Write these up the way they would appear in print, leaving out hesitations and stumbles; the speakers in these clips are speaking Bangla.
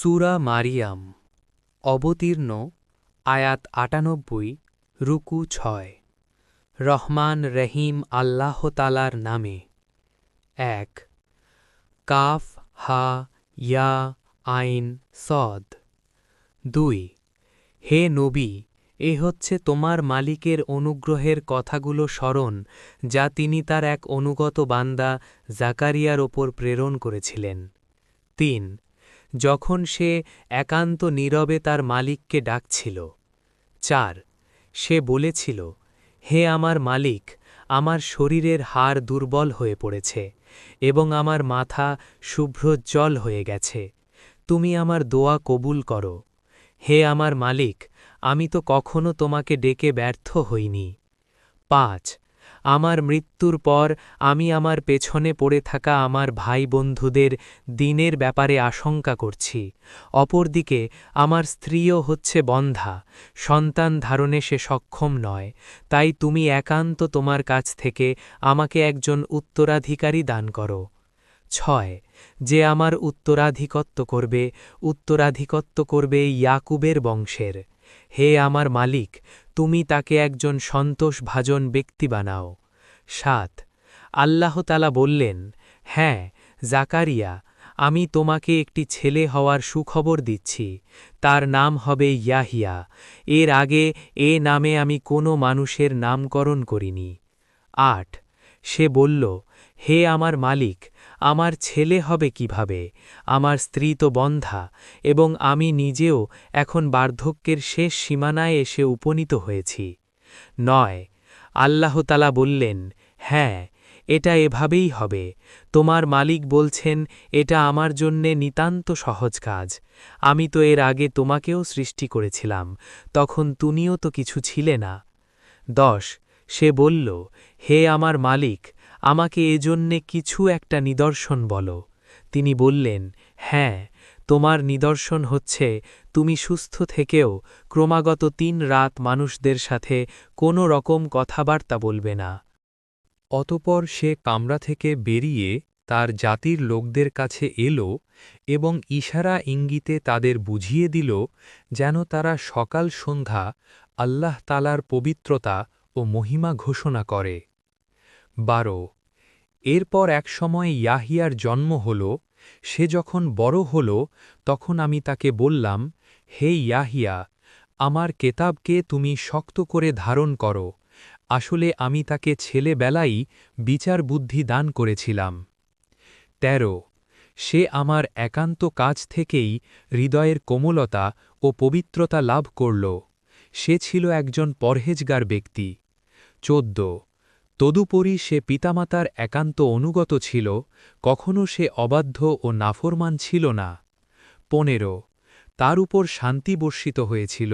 সূরা মারিয়াম অবতীর্ণ আয়াত ৯৮ রুকু ৬ রহমান রহিম আল্লাহ তাআলার নামে। ১ কাফ হা ইয়া আইন সদ। ২ হে নবী, এ হচ্ছে তোমার মালিকের অনুগ্রহের কথাগুলো স্মরণ যা তিনি তার এক অনুগত বান্দা জাকারিয়ার ওপর প্রেরণ করেছিলেন। ৩ যখন সে একান্ত নীরবে তার মালিককে ডাকছিল। ৪ সে বলেছিল, হে আমার মালিক, আমার শরীরের হাড় দুর্বল হয়ে পড়েছে এবং আমার মাথা শুভ্রজ্জ্বল হয়ে গেছে, তুমি আমার দোয়া কবুল করো। হে আমার মালিক, আমি তো কখনো তোমাকে ডেকে ব্যর্থ হইনি। ৫ আমার মৃত্যুর পর আমি আমার পেছনে পড়ে থাকা আমার ভাই বন্ধুদের দিনের ব্যাপারে আশঙ্কা করছি। অপরদিকে আমার স্ত্রীও হচ্ছে বন্ধ্যা, সন্তান ধারণে সে সক্ষম নয়, তাই তুমি একান্ত তোমার কাছ থেকে আমাকে একজন উত্তরাধিকারী দান করো। ৬ যে আমার উত্তরাধিকত্ব করবে ইয়াকুবের বংশের। হে আমার মালিক, তুমি তাকে একজন সন্তোষভাজন ব্যক্তি বানাও। ৭ আল্লাহ তাআলা বললেন, হ্যাঁ জাকারিয়া, আমি তোমাকে একটি ছেলে হওয়ার সুখবর দিচ্ছি, তার নাম হবে ইয়াহিয়া। এর আগে এ নামে আমি কোনো মানুষের নামকরণ করিনি। ৮ সে বলল, হে আমার মালিক, আমার ছেলে হবে কিভাবে? আমার স্ত্রী তো বন্ধ্যা এবং আমি নিজেও এখন বার্ধক্যের শেষ সীমানায় এসে উপনীত হয়েছি। ৯ আল্লাহ তাআলা বললেন, হ্যাঁ এটা এভাবেই হবে। তোমার মালিক বলছেন, এটা আমার জন্যে নিতান্ত সহজ কাজ। আমি তো এর আগে তোমাকেও সৃষ্টি করেছিলাম, তখন তুমিও তো কিছু ছিলে না। ১০ সে বলল, হে আমার মালিক, আমাকে এজন্যে কিছু একটা নিদর্শন বলো। তিনি বললেন, হ্যাঁ তোমার নিদর্শন হচ্ছে তুমি সুস্থ থেকেও ক্রমাগত ৩ রাত মানুষদের সাথে কোনো রকম কথাবার্তা বলবে না। অতপর সে কামরা থেকে বেরিয়ে তার জাতির লোকদের কাছে এল এবং ইশারা ইঙ্গিতে তাদের বুঝিয়ে দিল যেন তারা সকাল সন্ধ্যা আল্লাহ তাআলার পবিত্রতা ও মহিমা ঘোষণা করে। ১২ এরপর একসময় ইয়াহিয়ার জন্ম হল। সে যখন বড় হল তখন আমি তাকে বললাম, হে ইয়াহিয়া, আমার কেতাবকে তুমি শক্ত করে ধারণ করো। আসলে আমি তাকে ছেলেবেলাই বিচার বুদ্ধি দান করেছিলাম। ১৩ সে আমার একান্ত কাছ থেকেই হৃদয়ের কোমলতা ও পবিত্রতা লাভ করল। সে ছিল একজন পরহেজগার ব্যক্তি। ১৪ তদুপরি সে পিতামাতার একান্ত অনুগত ছিল, কখনো সে অবাধ্য ও নাফরমান ছিল না। ১৫ তার উপর শান্তি বর্ষিত হয়েছিল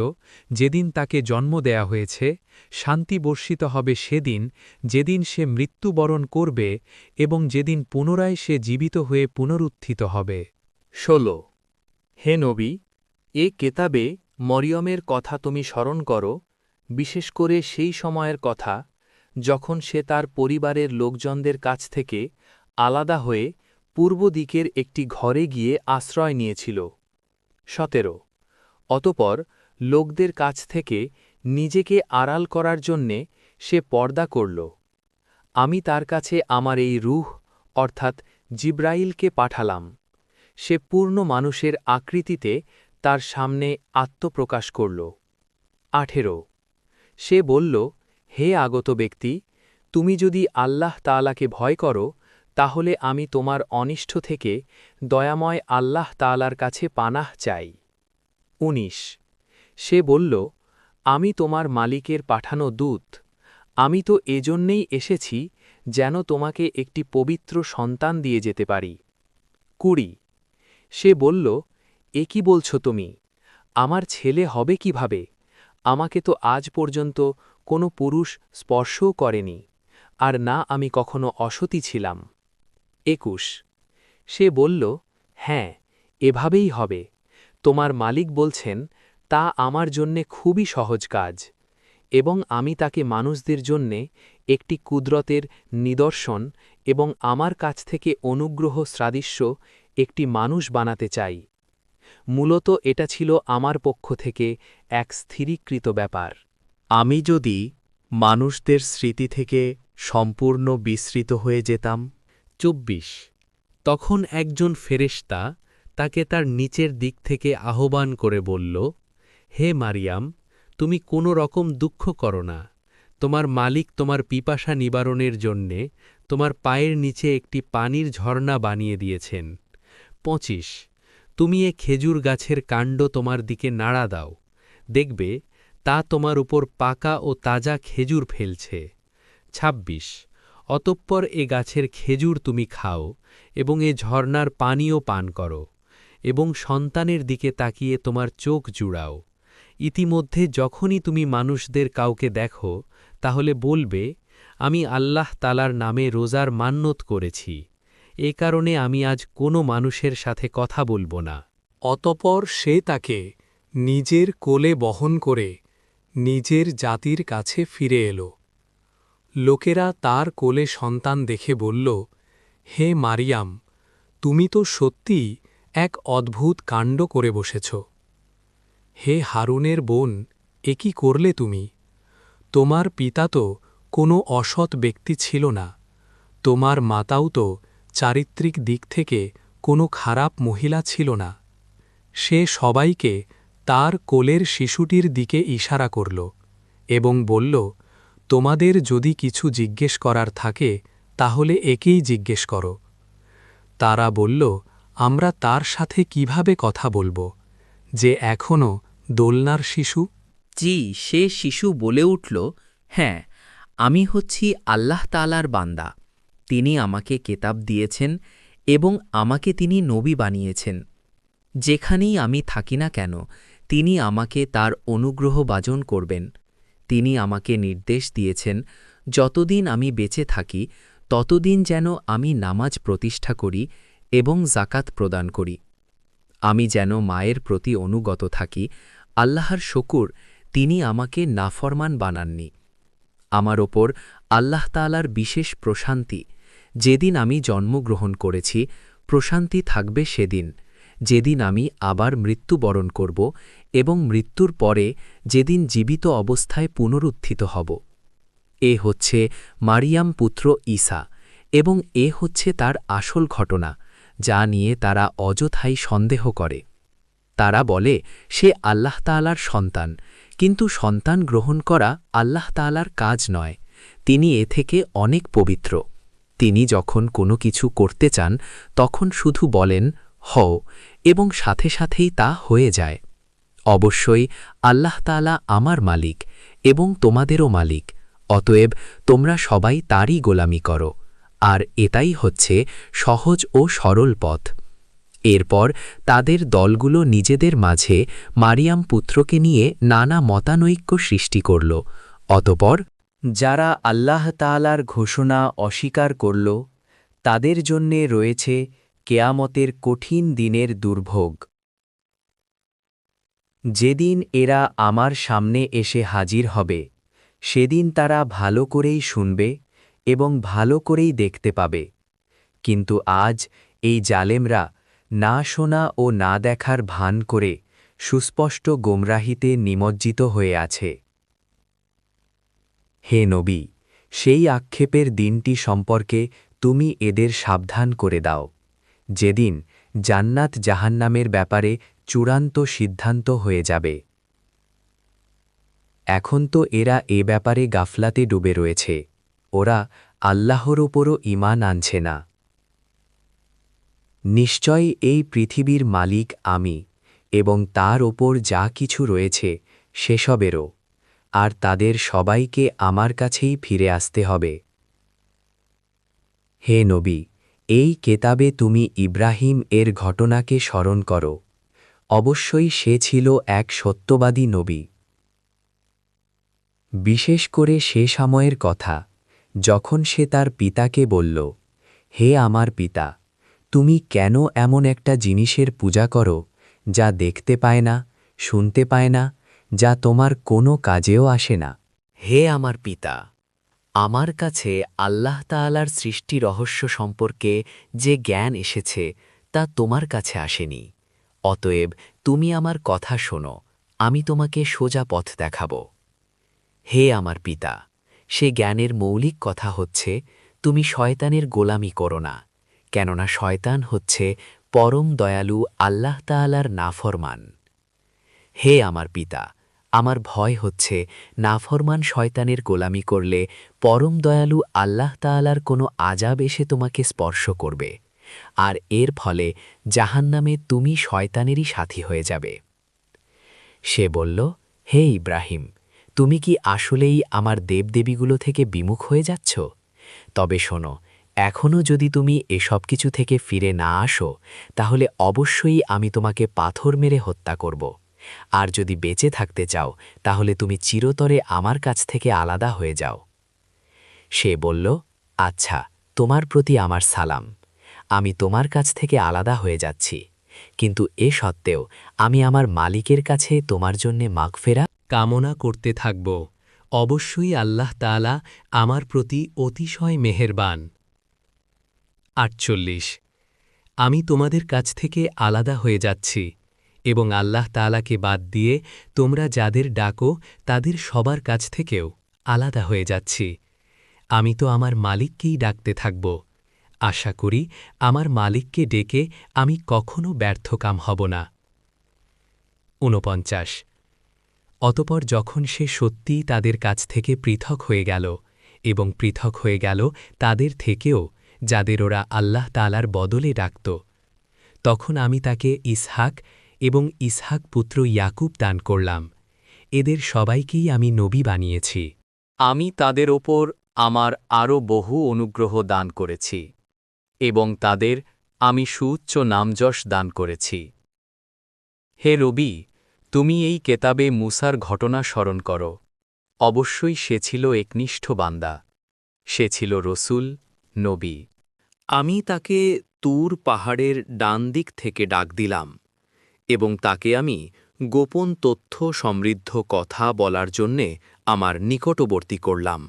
যেদিন তাকে জন্ম দেয়া হয়েছে, শান্তি বর্ষিত হবে সেদিন যেদিন সে মৃত্যুবরণ করবে এবং যেদিন পুনরায় সে জীবিত হয়ে পুনরুত্থিত হবে। ১৬ হে নবী, এ কেতাবে মরিয়মের কথা তুমি স্মরণ করো, বিশেষ করে সেই সময়ের কথা যখন সে তার পরিবারের লোকজনদের কাছ থেকে আলাদা হয়ে পূর্ব দিকের একটি ঘরে গিয়ে আশ্রয় নিয়েছিল। ১৭ অতপর লোকদের কাছ থেকে নিজেকে আড়াল করার জন্যে সে পর্দা করল। আমি তার কাছে আমার এই রূহ অর্থাৎ জিব্রাইলকে পাঠালাম। সে পূর্ণ মানুষের আকৃতিতে তার সামনে আত্মপ্রকাশ করল। ১৮ সে বলল, হে আগত ব্যক্তি, তুমি যদি আল্লাহ তাআলাকে ভয় করো তাহলে আমি তোমার অনিষ্ট থেকে দয়াময় আল্লাহ তাআলার কাছে পানাহ চাই। ১৯ সে বলল, আমি তোমার মালিকের পাঠানো দূত। আমি তো এজন্যেই এসেছি যেন তোমাকে একটি পবিত্র সন্তান দিয়ে যেতে পারি। ২০ সে বলল, এ কি বলছ তুমি? আমার ছেলে হবে কিভাবে? আমাকে তো আজ পর্যন্ত কোনো পুরুষ স্পর্শও করেনি, আর না আমি কখনো অসতী ছিলাম। ২১ সে বলল, হ্যাঁ এভাবেই হবে। তোমার মালিক বলছেন, তা আমার জন্যে খুবই সহজ কাজ, এবং আমি তাকে মানুষদের জন্যে একটি কুদরতের নিদর্শন এবং আমার কাছ থেকে অনুগ্রহ সাদৃশ্য একটি মানুষ বানাতে চাই। মূলত এটা ছিল আমার পক্ষ থেকে এক স্থিরীকৃত ব্যাপার। আমি যদি মানুষদের স্মৃতি থেকে সম্পূর্ণ বিস্মৃত হয়ে যেতাম। ২৪ তখন একজন ফেরেশতা তাকে তার নিচের দিক থেকে আহ্বান করে বলল, হে মারিয়াম, তুমি কোনো রকম দুঃখ করো না। তোমার মালিক তোমার পিপাসা নিবারণের জন্যে তোমার পায়ের নিচে একটি পানির ঝর্ণা বানিয়ে দিয়েছেন। ২৫ তুমি এ খেজুর গাছের কাণ্ড তোমার দিকে নাড়া দাও, দেখবে তা তোমার উপর পাকা ও তাজা খেজুর ফেলছে। ২৬ অতঃপর এ গাছের খেজুর তুমি খাও এবং এ ঝর্ণার পানীয় পান করো এবং সন্তানের দিকে তাকিয়ে তোমার চোখ জুড়াও। ইতিমধ্যে যখনই তুমি মানুষদের কাউকে দেখো, তাহলে বলবে, আমি আল্লাহ তালার নামে রোজার মান্যত করেছি, এ কারণে আমি আজ কোনো মানুষের সাথে কথা বলবো না। অতপর সে তাকে নিজের কোলে বহন করে নিজের জাতির কাছে ফিরে এল। লোকেরা তার কোলে সন্তান দেখে বলল, হে মারিয়াম, তুমি তো সত্যিই এক অদ্ভুত কাণ্ড করে বসেছ। হে হারুনের বোন, এ কি করলে তুমি? তোমার পিতা তো কোনো অসৎ ব্যক্তি ছিল না, তোমার মাতাও তো চারিত্রিক দিক থেকে কোনো খারাপ মহিলা ছিল না। সে সবাইকে তার কোলের শিশুটির দিকে ইশারা করল এবং বলল, তোমাদের যদি কিছু জিজ্ঞেস করার থাকে তাহলে একেই জিজ্ঞেস করো। তারা বলল, আমরা তার সাথে কিভাবে কথা বলবো, যে এখনও দোলনার শিশু? জি, সে শিশু বলে উঠল, হ্যাঁ, আমি হচ্ছি আল্লাহ তাআলার বান্দা। তিনি আমাকে কেতাব দিয়েছেন এবং আমাকে তিনি নবী বানিয়েছেন। যেখানেই আমি থাকি না কেন, তিনি আমাকে তার অনুগ্রহভাজন করবেন। তিনি আমাকে নির্দেশ দিয়েছেন, যতদিন আমি বেঁচে থাকি ততদিন যেন আমি নামাজ প্রতিষ্ঠা করি এবং জাকাত প্রদান করি। আমি যেন মায়ের প্রতি অনুগত থাকি। আল্লাহর শকুর, তিনি আমাকে নাফরমান বানাননি। আমার ওপর আল্লাহ তাআলার বিশেষ প্রশান্তি। যেদিন আমি জন্মগ্রহণ করেছি, প্রশান্তি থাকবে সেদিন, যেদিন আমি আবার মৃত্যুবরণ করব এবং মৃত্যুর পরে যেদিন জীবিত অবস্থায় পুনরুত্থিত হব। এ হচ্ছে মারিয়াম পুত্র ঈসা এবং এ হচ্ছে তার আসল ঘটনা, যা নিয়ে তারা অযথাই সন্দেহ করে। তারা বলে, সে আল্লাহ তাআলার সন্তান, কিন্তু সন্তান গ্রহণ করা আল্লাহ তাআলার কাজ নয়। তিনি এ থেকে অনেক পবিত্র। তিনি যখন কোনো কিছু করতে চান তখন শুধু বলেন, হও, এবং সাথে সাথেই তা হয়ে যায়। অবশ্যই আল্লাহ তাআলা আমার মালিক এবং তোমাদেরও মালিক, অতএব তোমরা সবাই তারই গোলামি করো, আর এটাই হচ্ছে সহজ ও সরল পথ। এরপর তাদের দলগুলো নিজেদের মাঝে মারিয়াম পুত্রকে নিয়ে নানা মতানৈক্য সৃষ্টি করল। অতপর যারা আল্লাহ তাআলার ঘোষণা অস্বীকার করল, তাদের জন্যে রয়েছে কেয়ামতের কঠিন দিনের দুর্ভোগ। যেদিন এরা আমার সামনে এসে হাজির হবে, সেদিন তারা ভালো করেই শুনবে এবং ভালো করেই দেখতে পাবে। কিন্তু আজ এই জালেমরা না শোনা ও না দেখার ভান করে সুস্পষ্ট গোমরাহিতে নিমজ্জিত হয়ে আছে। হে নবী, সেই আক্ষেপের দিনটি সম্পর্কে তুমি এদের সাবধান করে দাও, যেদিন জান্নাত জাহান্নামের ব্যাপারে চূড়ান্ত সিদ্ধান্ত হয়ে যাবে। এখন তো এরা এ ব্যাপারে গাফলাতে ডুবে রয়েছে, ওরা আল্লাহর ওপরও ঈমান আনছে না। নিশ্চয়ই এই পৃথিবীর মালিক আমি এবং তার ওপর যা কিছু রয়েছে সেসবেরও, আর তাদের সবাইকে আমার কাছেই ফিরে আসতে হবে। হে নবী, এই কেতাবে তুমি ইব্রাহিম এর ঘটনাকে স্মরণ করো। অবশ্যই সে ছিল এক সত্যবাদী নবী। বিশেষ করে সে সময়ের কথা, যখন সে তার পিতাকে বলল, হে আমার পিতা, তুমি কেন এমন একটা জিনিসের পূজা করো যা দেখতে পায় না, শুনতে পায় না, যা তোমার কোনো কাজেও আসে না? হে আমার পিতা, আমার কাছে আল্লাহ তাআলার সৃষ্টি রহস্য সম্পর্কে যে জ্ঞান এসেছে তা তোমার কাছে আসেনি। অতএব তুমি আমার কথা শোনো, আমি তোমাকে সোজা পথ দেখাব। হে আমার পিতা, সে জ্ঞানের মৌলিক কথা হচ্ছে তুমি শয়তানের গোলামি করো না, কেননা শয়তান হচ্ছে পরম দয়ালু আল্লাহ তাআলার নাফরমান। হে আমার পিতা, আমার ভয় হচ্ছে নাফরমান শয়তানের গোলামি করলে পরম দয়ালু আল্লাহ তাআলার কোনো আযাব এসে তোমাকে স্পর্শ করবে, আর এর ফলে জাহান্নামে তুমি শয়তানেরই সাথী হয়ে যাবে। সে বলল, হে ইব্রাহিম, তুমি কি আসলেই আমার দেবদেবীগুলো থেকে বিমুখ হয়ে যাচ্ছ? তবে শোনো, এখনও যদি তুমি এসব কিছু থেকে ফিরে না আসো, তাহলে অবশ্যই আমি তোমাকে পাথর মেরে হত্যা করব। আর যদি বেঁচে থাকতে চাও, তাহলে তুমি চিরতরে আমার কাছ থেকে আলাদা হয়ে যাও। সে বলল, আচ্ছা, তোমার প্রতি আমার সালাম। আমি তোমার কাছ থেকে আলাদা হয়ে যাচ্ছি, কিন্তু এ সত্ত্বেও আমি আমার মালিকের কাছে তোমার জন্যে মাগফেরা কামনা করতে থাকব। অবশ্যই আল্লাহ তাআলা আমার প্রতি অতিশয় মেহেরবান। ৪৮ আমি তোমাদের কাছ থেকে আলাদা হয়ে যাচ্ছি, এবং আল্লাহ তাআলাকে বাদ দিয়ে তোমরা যাদের ডাকো তাদের সবার কাছ থেকেও আলাদা হয়ে যাচ্ছি। আমি তো আমার মালিককেই ডাকতে থাকব। আশা করি আমার মালিককে ডেকে আমি কখনো ব্যর্থকাম হব না। ৪৯ অতপর যখন সে সত্যিই তাদের কাছ থেকে পৃথক হয়ে গেল, এবং পৃথক হয়ে গেল তাদের থেকেও যাদের ওরা আল্লাহ তাআলার বদলে ডাকত, তখন আমি তাকে ইসহাক এবং ইসহাক পুত্র ইয়াকুব দান করলাম। এদের সবাইকেই আমি নবী বানিয়েছি। আমি তাদের ওপর আমার আরও বহু অনুগ্রহ দান করেছি, এবং তাদের আমি সুউচ্চ নামযশ দান করেছি। হে রবি, তুমি এই কেতাবে মুসার ঘটনা স্মরণ করো। অবশ্যই সে ছিল একনিষ্ঠ বান্দা, সে ছিল রসুল, নবী। আমি তাকে তুর পাহাড়ের ডান দিক থেকে ডাক দিলাম, এবং তাকে আমি গোপন তথ্য সমৃদ্ধ কথা বলার জন্যে আমার নিকটবর্তী করলাম।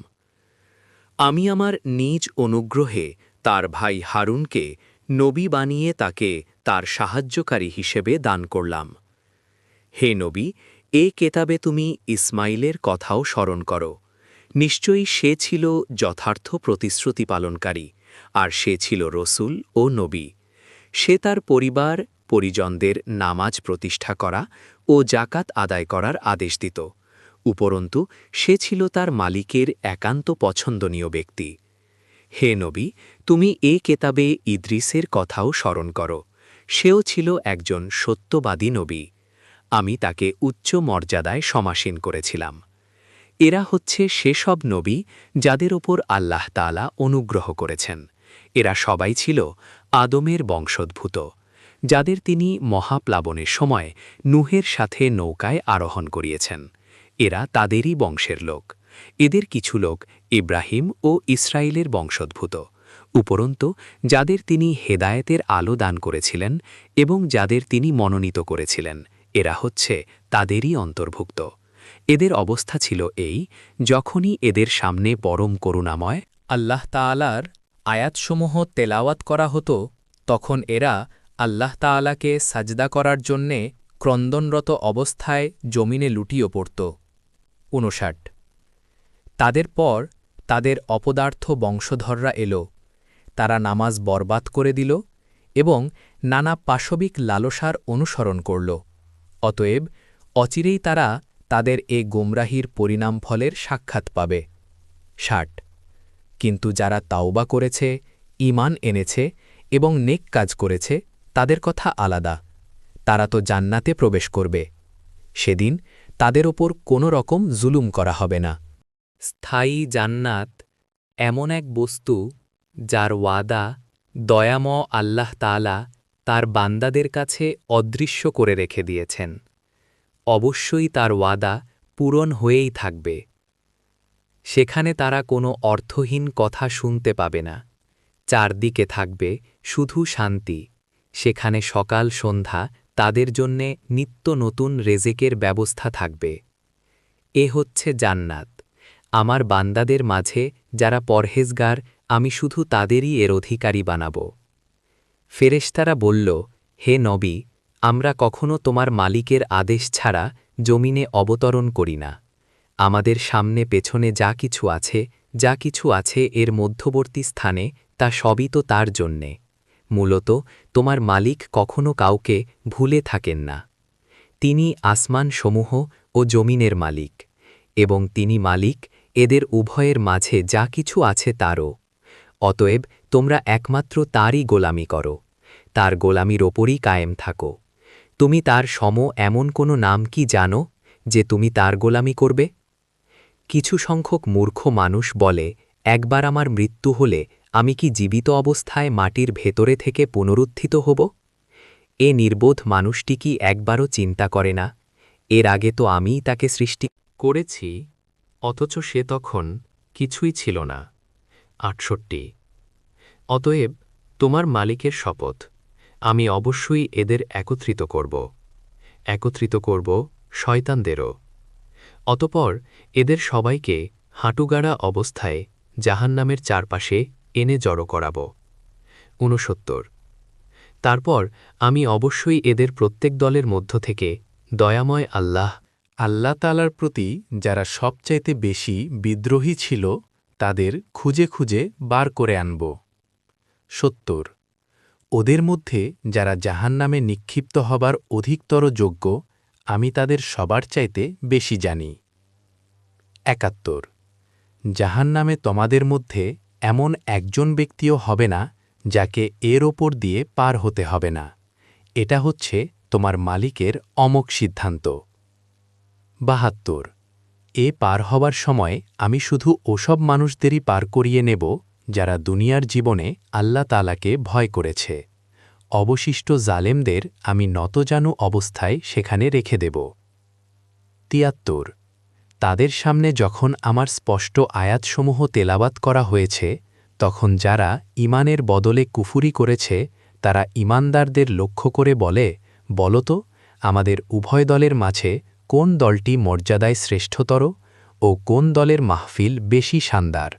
আমি আমার নিজ অনুগ্রহে তার ভাই হারুনকে নবী বানিয়ে তাকে তার সাহায্যকারী হিসেবে দান করলাম। হে নবী, এ কেতাবে তুমি ইসমাইলের কথাও স্মরণ করো। নিশ্চয়ই সে ছিল যথার্থ প্রতিশ্রুতি পালনকারী, আর সে ছিল রসুল ও নবী। সে তার পরিবার পরিজনদের নামাজ প্রতিষ্ঠা করা ও জাকাত আদায় করার আদেশ দিত। উপরন্তু সে ছিল তার মালিকের একান্ত পছন্দনীয় ব্যক্তি। হে নবী, তুমি এ কেতাবে ইদ্রিসের কথাও স্মরণ করো। সেও ছিল একজন সত্যবাদী নবী। আমি তাকে উচ্চ মর্যাদায় সমাসীন করেছিলাম। এরা হচ্ছে সেসব নবী যাদের ওপর আল্লাহ তাআলা অনুগ্রহ করেছেন। এরা সবাই ছিল আদমের বংশোদ্ভূত, যাদের তিনি মহাপ্লাবনের সময় নূহের সাথে নৌকায় আরোহণ করিয়েছেন। এরা তাদেরই বংশের লোক। এদের কিছু লোক ইব্রাহিম ও ইসরায়েলের বংশোদ্ভূত, উপরন্তু যাদের তিনি হেদায়েতের আলো দান করেছিলেন এবং যাদের তিনি মনোনীত করেছিলেন, এরা হচ্ছে তাদেরই অন্তর্ভুক্ত। এদের অবস্থা ছিল এই, যখনই এদের সামনে পরম করুণাময় আল্লাহ তাআলার আয়াতসমূহ তেলাওয়াত করা হতো, তখন এরা আল্লাহ তাআলাকে সাজদা করার জন্যে ক্রন্দনরত অবস্থায় জমিনে লুটিয়ে পড়ত। ৫৯ তাদের পর তাদের অপদার্থ বংশধররা এল, তারা নামাজ বরবাদ করে দিল এবং নানা পাশবিক লালসার অনুসরণ করল। অতএব অচিরেই তারা তাদের এ গোমরাহির পরিণামফলের সাক্ষাৎ পাবে। ৬০ কিন্তু যারা তাওবা করেছে, ঈমান এনেছে এবং নেক কাজ করেছে, তাদের কথা আলাদা। তারা তো জান্নাতে প্রবেশ করবে। সেদিন তাদের ওপর কোনো রকম জুলুম করা হবে না। স্থায়ী জান্নাত এমন এক বস্তু যার ওয়াদা দয়াময় আল্লাহ তাআলা তার বান্দাদের কাছে অদৃশ্য করে রেখে দিয়েছেন। অবশ্যই তার ওয়াদা পূরণ হয়েই থাকবে। সেখানে তারা কোনো অর্থহীন কথা শুনতে পাবে না। চারদিকে থাকবে শুধু শান্তি। সেখানে সকাল সন্ধ্যা তাদের জন্যে নিত্য নতুন রেজেকের ব্যবস্থা থাকবে। এ হচ্ছে জান্নাত। আমার বান্দাদের মাঝে যারা পরহেজগার, আমি শুধু তাদেরই এর অধিকারী বানাব। ফেরেশতারা বলল, হে নবী, আমরা কখনো তোমার মালিকের আদেশ ছাড়া জমিনে অবতরণ করি না। আমাদের সামনে পেছনে যা কিছু আছে এর মধ্যবর্তী স্থানে তা সবই তো তার জন্যে। মূলত তোমার মালিক কখনো কাউকে ভুলে থাকেন না। তিনি আসমানসমূহ ও জমিনের মালিক, এবং তিনি মালিক এদের উভয়ের মাঝে যা কিছু আছে তারও। অতএব তোমরা একমাত্র তারই গোলামি করো, তার গোলামির ওপরই কায়েম থাকো। তুমি তার সম এমন কোনো নাম কি জানো যে তুমি তার গোলামি করবে? কিছু সংখ্যক মূর্খ মানুষ বলে, একবার আমার মৃত্যু হলে আমি কি জীবিত অবস্থায় মাটির ভেতরে থেকে পুনরুত্থিত হব? এ নির্বোধ মানুষটি কি একবারও চিন্তা করে না, এর আগে তো আমিই তাকে সৃষ্টি করেছি, অথচ সে তখন কিছুই ছিল না। ৬৮। অতএব তোমার মালিকের শপথ, আমি অবশ্যই এদের একত্রিত করব শয়তানদেরও। অতপর এদের সবাইকে হাঁটুগাড়া অবস্থায় জাহান্নামের চারপাশে এনে জড়ো করাব। ৬৯। তারপর আমি অবশ্যই এদের প্রত্যেক দলের মধ্য থেকে দয়াময় আল্লাহ তাআলার প্রতি যারা সবচাইতে বেশি বিদ্রোহী ছিল তাদের খুঁজে খুঁজে বার করে আনব। ৭০। ওদের মধ্যে যারা জাহান্নামে নিক্ষিপ্ত হবার অধিকতর যোগ্য আমি তাদের সবার চাইতে বেশি জানি। ৭১। জাহান্নামে তোমাদের মধ্যে এমন একজন ব্যক্তিও হবে না যাকে এর ওপর দিয়ে পার হতে হবে না। এটা হচ্ছে তোমার মালিকের অমোঘ সিদ্ধান্ত। ৭২। এ পার হবার সময় আমি শুধু ওসব মানুষদেরই পার করিয়ে নেব যারা দুনিয়ার জীবনে আল্লাহ তাআলাকে ভয় করেছে। অবশিষ্ট জালেমদের আমি নতজানু অবস্থায় সেখানে রেখে দেব। ৭৩। তাদের সামনে যখন আমার স্পষ্ট আয়াতসমূহ তেলাওয়াত করা হয়েছে, তখন যারা ঈমানের বদলে কুফুরি করেছে তারা ঈমানদারদের লক্ষ্য করে বলে, বলতো আমাদের উভয় দলের মাঝে কোন দলটি মর্যাদায় শ্রেষ্ঠতর ও কোন দলের মাহফিল বেশি শানদার।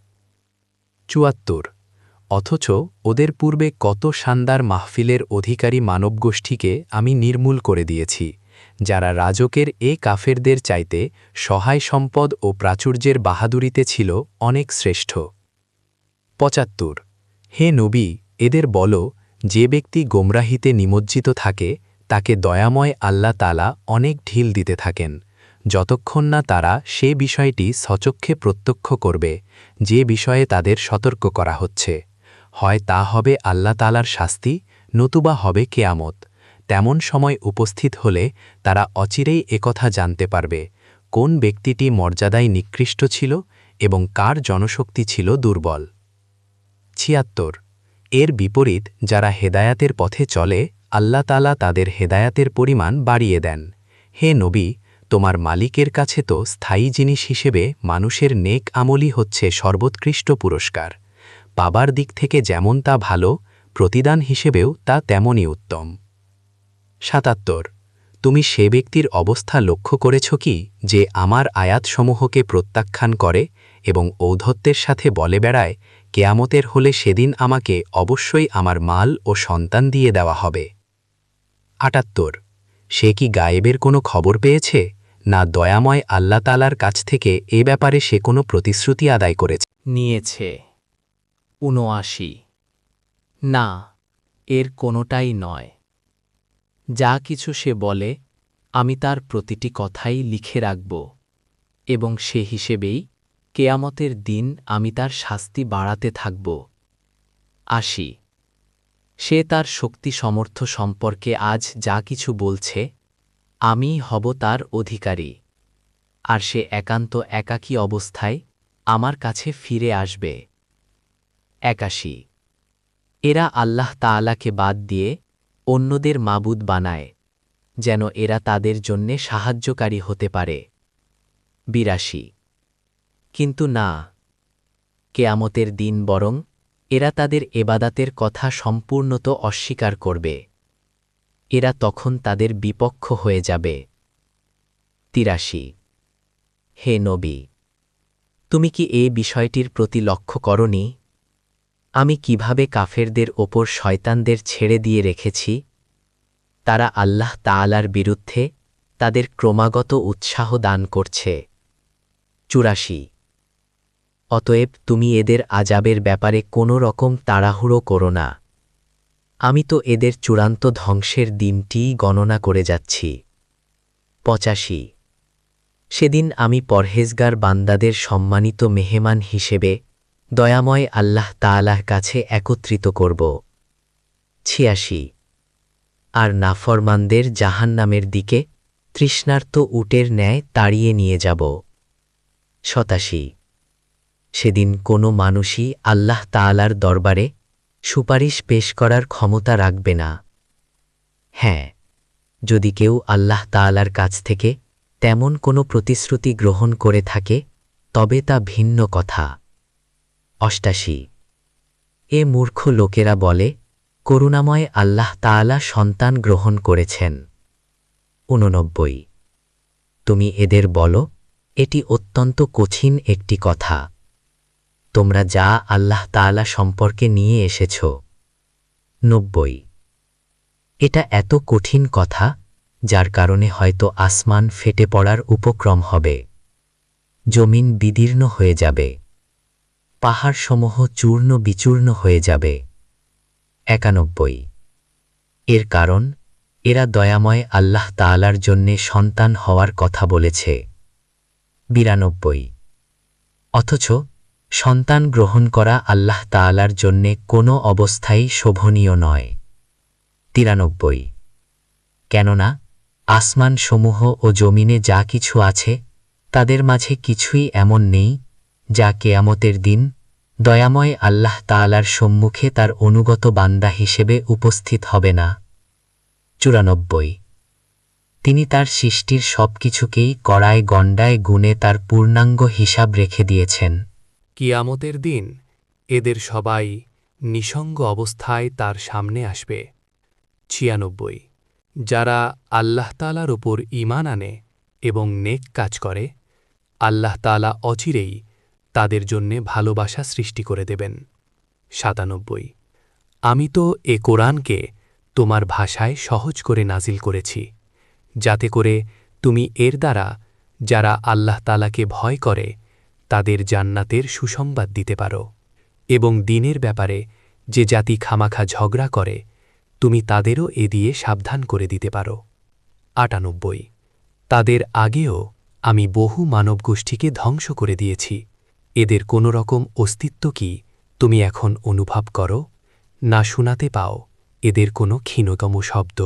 ৭৪। অথচ ওদের পূর্বে কত শানদার মাহফিলের অধিকারী মানবগোষ্ঠীকে আমি নির্মূল করে দিয়েছি, যারা রাজকের এ কাফেরদের চাইতে সহায় সম্পদ ও প্রাচুর্যের বাহাদুরিতে ছিল অনেক শ্রেষ্ঠ। ৭৫। হে নবী, এদের বলো, যে ব্যক্তি গোমরাহিতে নিমজ্জিত থাকে তাকে দয়াময় আল্লাহ তাআলা অনেক ঢিল দিতে থাকেন, যতক্ষণ না তারা সে বিষয়টি সচক্ষে প্রত্যক্ষ করবে যে বিষয়ে তাদের সতর্ক করা হচ্ছে। হয় তা হবে আল্লাহ তাআলার শাস্তি, নতুবা হবে কেয়ামত। তেমন সময় উপস্থিত হলে তারা অচিরেই একথা জানতে পারবে কোন ব্যক্তিটি মর্যাদায় নিকৃষ্ট ছিল এবং কার জনশক্তি ছিল দুর্বল। ৭৬। এর বিপরীত যারা হেদায়াতের পথে চলে আল্লাহ তাআলা তাদের হেদায়াতের পরিমাণ বাড়িয়ে দেন। হে নবী, তোমার মালিকের কাছে তো স্থায়ী জিনিস হিসেবে মানুষের নেক আমলই হচ্ছে সর্বোৎকৃষ্ট পুরস্কার। পাবার দিক থেকে যেমন তা ভালো, প্রতিদান হিসেবেও তা তেমনই উত্তম। ৭৭। তুমি সে ব্যক্তির অবস্থা লক্ষ্য করেছ কি যে আমার আয়াতসমূহকে প্রত্যাখ্যান করে এবং ঔদ্ধত্যের সাথে বলে বেড়ায়, কেয়ামতের হলে সেদিন আমাকে অবশ্যই আমার মাল ও সন্তান দিয়ে দেওয়া হবে। ৭৮। সে কি গায়েবের কোনো খবর পেয়েছে, না দয়াময় আল্লাহ তাআলার কাছ থেকে এ ব্যাপারে সে কোনো প্রতিশ্রুতি আদায় করেছে? নিয়েছে। ৭৯। না, এর কোনোটাই নয়। যা কিছু সে বলে আমি তার প্রতিটি কথাই লিখে রাখব, এবং সে হিসেবেই কেয়ামতের দিন আমি তার শাস্তি বাড়াতে থাকব। ৮০। সে তার শক্তি সমর্থ সম্পর্কে আজ যা কিছু বলছে আমিই হব তার অধিকারী, আর সে একান্ত একাকী অবস্থায় আমার কাছে ফিরে আসবে। ৮১। এরা আল্লাহ তাআলাকে বাদ দিয়ে অন্যদের মাবুদ বানায় যেন এরা তাদের জন্যে সাহায্যকারী হতে পারে। ৮২। কিন্তু না, কেয়ামতের দিন বরং এরা তাদের এবাদাতের কথা সম্পূর্ণত অস্বীকার করবে। এরা তখন তাদের বিপক্ষ হয়ে যাবে। ৮৩। হে নবী, তুমি কি এই বিষয়টির প্রতি লক্ষ্য করনি আমি কিভাবে কাফেরদের ওপর শয়তানদের ছেড়ে দিয়ে রেখেছি? তারা আল্লাহ তাআলার বিরুদ্ধে তাদের ক্রমাগত উৎসাহ দান করছে। 84 অতএব তুমি এদের আযাবের ব্যাপারে কোনো রকম তাড়াহুড়ো করো না। আমি তো এদের চূড়ান্ত ধ্বংসের দিনটিই গণনা করে যাচ্ছি। 85 সেদিন আমি পরহেজগার বান্দাদের সম্মানিত মেহমান হিসেবে দয়াময় আল্লাহ তাআলার কাছে একত্রিত করব। 86 আর নাফরমানদের জাহান্নামের দিকে তৃষ্ণার্ত উটের ন্যায় তাড়িয়ে নিয়ে যাব। 87 সেদিন কোনো মানুষই আল্লাহ তাআলার দরবারে সুপারিশ পেশ করার ক্ষমতা রাখবে না। হ্যাঁ, যদি কেউ আল্লাহ তাআলার কাছ থেকে তেমন কোনো প্রতিশ্রুতি গ্রহণ করে থাকে তবে তা ভিন্ন কথা। 88 এ মূর্খ লোকেরা বলে, করুণাময় আল্লাহ তাআলা সন্তান গ্রহণ করেছেন। 89 তুমি এদের বলো, এটি অত্যন্ত কঠিন একটি কথা। তোমরা যা আল্লাহ তাআলা সম্পর্কে নিয়ে এসেছ। 90 এটা এত কঠিন কথা যার কারণে হয়তো আসমান ফেটে পড়ার উপক্রম হবে, জমিন বিদীর্ণ হয়ে যাবে, পাহাড়সমূহ চূর্ণ বিচূর্ণ হয়ে যাবে। 91 এর কারণ এরা দয়াময় আল্লাহ তাআলার জন্যে সন্তান হওয়ার কথা বলেছে। 92 অথচ সন্তান গ্রহণ করা আল্লাহ তাআলার জন্যে কোনো অবস্থায় শোভনীয় নয়। 93 কেননা আসমানসমূহ ও জমিনে যা কিছু আছে তাদের মাঝে কিছুই এমন নেই যা কিয়ামতের দিন দয়াময় আল্লাহ তাআলার সম্মুখে তার অনুগত বান্দা হিসেবে উপস্থিত হবে না। 94 তিনি তার সৃষ্টির সবকিছুকেই কড়ায় গণ্ডায় গুণে তার পূর্ণাঙ্গ হিসাব রেখে দিয়েছেন। কিয়ামতের দিন এদের সবাই নিঃসঙ্গ অবস্থায় তার সামনে আসবে। 96 যারা আল্লাহ তাআলার উপর ঈমান আনে এবং নেক কাজ করে, আল্লাহ তাআলা অচিরেই তাদের জন্যে ভালোবাসা সৃষ্টি করে দেবেন। 97 আমি তো এ কোরআনকে তোমার ভাষায় সহজ করে নাজিল করেছি, যাতে করে তুমি এর দ্বারা যারা আল্লাহ তাআলাকে ভয় করে তাদের জান্নাতের সুসংবাদ দিতে পারো, এবং দ্বীনের ব্যাপারে যে জাতি খামাখা ঝগড়া করে তুমি তাদেরও এ দিয়ে সাবধান করে দিতে পারো। 98 তাদের আগেও আমি বহু মানবগোষ্ঠীকে ধ্বংস করে দিয়েছি, এদের কোনো রকম অস্তিত্ব কি তুমি এখন অনুভব করো, না শোনাতে পাও এদের কোনো ক্ষীণতম শব্দ?